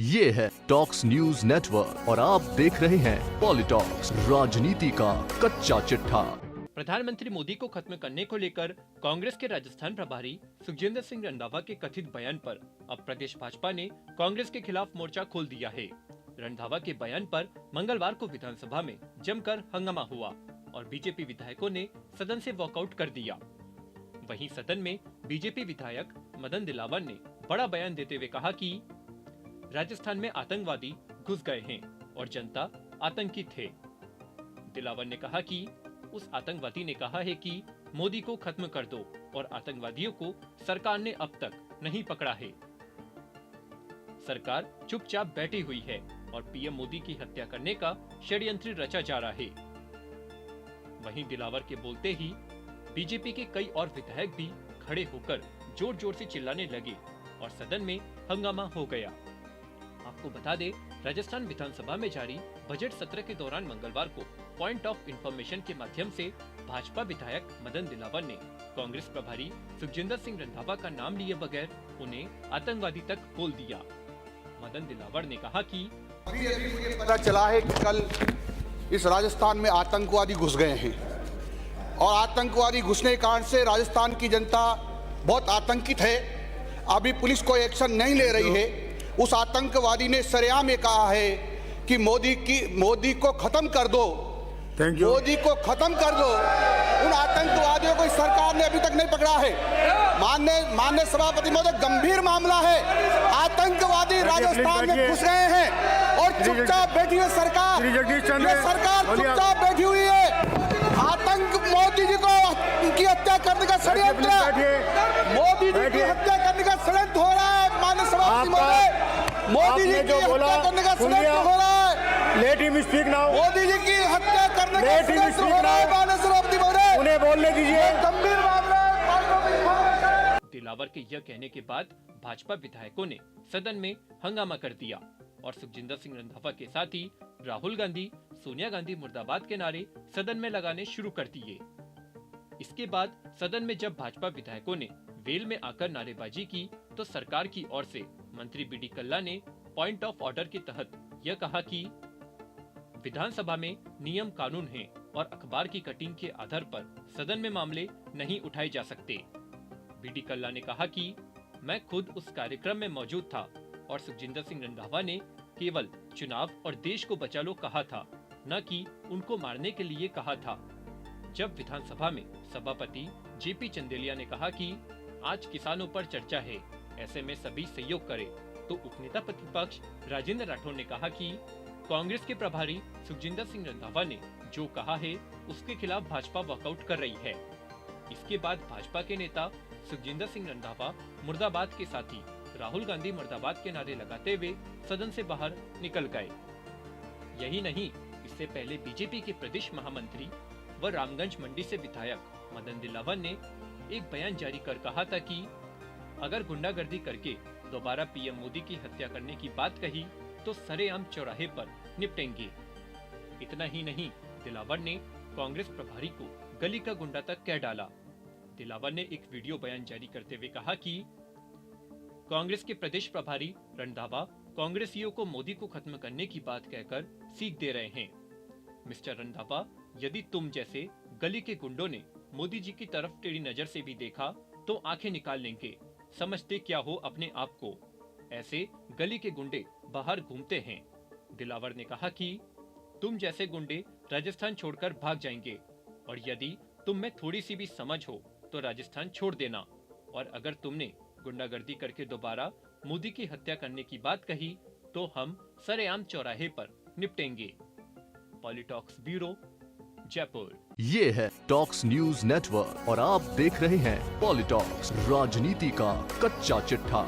ये है talks news network और आप देख रहे हैं पॉलिटॉक्स, राजनीति का कच्चा चिट्ठा। प्रधानमंत्री मोदी को खत्म करने को लेकर कांग्रेस के राजस्थान प्रभारी सुखजिंदर सिंह रंधावा के कथित बयान पर अब प्रदेश भाजपा ने कांग्रेस के खिलाफ मोर्चा खोल दिया है। रंधावा के बयान पर मंगलवार को विधानसभा में जमकर हंगामा हुआ और बीजेपी विधायकों ने सदन से वॉकआउट कर दिया। वहीं सदन में बीजेपी विधायक मदन दिलावर ने बड़ा बयान देते हुए कहा कि राजस्थान में आतंकवादी घुस गए हैं और जनता आतंकित है। दिलावर ने कहा कि उस आतंकवादी ने कहा है कि मोदी को खत्म कर दो और आतंकवादियों को सरकार ने अब तक नहीं पकड़ा है। सरकार चुपचाप बैठी हुई है और पीएम मोदी की हत्या करने का षड्यंत्र रचा जा रहा है। वहीं दिलावर के बोलते ही बीजेपी के कई और विधायक भी खड़े होकर जोर जोर से चिल्लाने लगे और सदन में हंगामा हो गया। आपको बता दें, राजस्थान विधानसभा में जारी बजट सत्र के दौरान मंगलवार को पॉइंट ऑफ इंफॉर्मेशन के माध्यम से भाजपा विधायक मदन दिलावर ने कांग्रेस प्रभारी सुखजिंदर सिंह रंधावा का नाम लिए बगैर उन्हें आतंकवादी तक बोल दिया। मदन दिलावर ने कहा कि अभी मुझे पता चला है कि कल इस राजस्थान में आतंकवादी घुस गए हैं और आतंकवादी घुसने के कारण से राजस्थान की जनता बहुत आतंकित है। अभी पुलिस कोई एक्शन नहीं ले रही है। उस आतंकवादी ने सरेआम में कहा है कि मोदी को खत्म कर दो, मोदी को खत्म कर दो। उन आतंकवादियों को इस सरकार ने अभी तक नहीं पकड़ा है। माननीय सभापति महोदय, गंभीर मामला है। आतंकवादी राजस्थान में घुस गए हैं और चुपचाप बैठी है सरकार। ये सरकार चुपचाप बैठी हुई है। आतंक मोदी जी को उनकी हत्या करने का षड्यंत्र, मोदी जी की हत्या करने का षड्यंत्र हो रहा है। माननीय सभापति महोदय, मोदी जी की हत्या करने का षड्यंत्र हो रहा है। Let him speak now. Modi ji की हत्या करने का षड्यंत्र हो रहा है। माननीय सभापति महोदय, उन्हें बोलने दीजिए। गंभीर मामला है। दिलावर के यह कहने के बाद भाजपा विधायकों ने सदन में हंगामा कर दिया और सुखजिंदर सिंह रंधावा के साथ ही राहुल गांधी, सोनिया गांधी मुर्दाबाद के नारे सदन में लगाने शुरू कर दिए। इसके बाद सदन में जब भाजपा विधायकों ने वेल में आकर नारेबाजी की तो सरकार की ओर से मंत्री बीडी कल्ला ने पॉइंट ऑफ ऑर्डर के तहत यह कहा कि विधानसभा में नियम कानून हैं और अखबार की कटिंग के आधार पर सदन में मामले नहीं उठाए जा सकते। बीडी कल्ला ने कहा कि मैं खुद उस कार्यक्रम में मौजूद था और सुखजिंदर सिंह रंधावा ने केवल चुनाव और देश को बचा लो कहा था, न कि उनको मारने के लिए कहा था। जब विधानसभा में सभापति जेपी चंदेलिया ने कहा कि आज किसानों पर चर्चा है, ऐसे में सभी सहयोग करें, तो उपनेता प्रतिपक्ष राजेंद्र राठौर ने कहा कि कांग्रेस के प्रभारी सुखजिंदर सिंह रंधावा ने जो कहा है उसके खिलाफ भाजपा वॉकआउट कर रही है। इसके बाद भाजपा के नेता सुखजिंदर सिंह रंधावा मुर्दाबाद के साथ ही राहुल गांधी मुर्दाबाद के नारे लगाते हुए सदन से बाहर निकल गए। यही नहीं, इससे पहले बीजेपी के प्रदेश महामंत्री व रामगंज मंडी से विधायक मदन दिलावर ने एक बयान जारी कर कहा था कि अगर गुंडागर्दी करके दोबारा पीएम मोदी की हत्या करने की बात कही तो सरेआम चौराहे पर निपटेंगे। इतना ही नहीं, दिलावर ने कांग्रेस प्रभारी को गली का गुंडा तक कह डाला। दिलावर ने एक वीडियो बयान जारी करते हुए कहा कि कांग्रेस के प्रदेश प्रभारी रंधावा कांग्रेसियों को मोदी को खत्म करने की बात कहकर सीख दे रहे हैं। मिस्टर रंधावा, यदि तुम जैसे गली के गुंडों ने मोदी जी की तरफ टेढ़ी नजर से भी देखा तो आंखें निकाल लेंगे। समझते क्या हो अपने आप को? ऐसे गली के गुंडे बाहर घूमते हैं। दिलावर ने कहा कि तुम जैसे गुंडे राजस्थान छोड़कर भाग जाएंगे और यदि तुम में थोड़ी सी भी समझ हो तो राजस्थान छोड़ देना, और अगर तुमने गुंडागर्दी करके दोबारा मोदी की हत्या करने की बात कही तो हम सरेआम चौराहे पर निपटेंगे। पॉलिटॉक्स ब्यूरो, जयपुर। ये है टॉक्स न्यूज नेटवर्क और आप देख रहे हैं पॉलिटॉक्स, राजनीति का कच्चा चिट्ठा।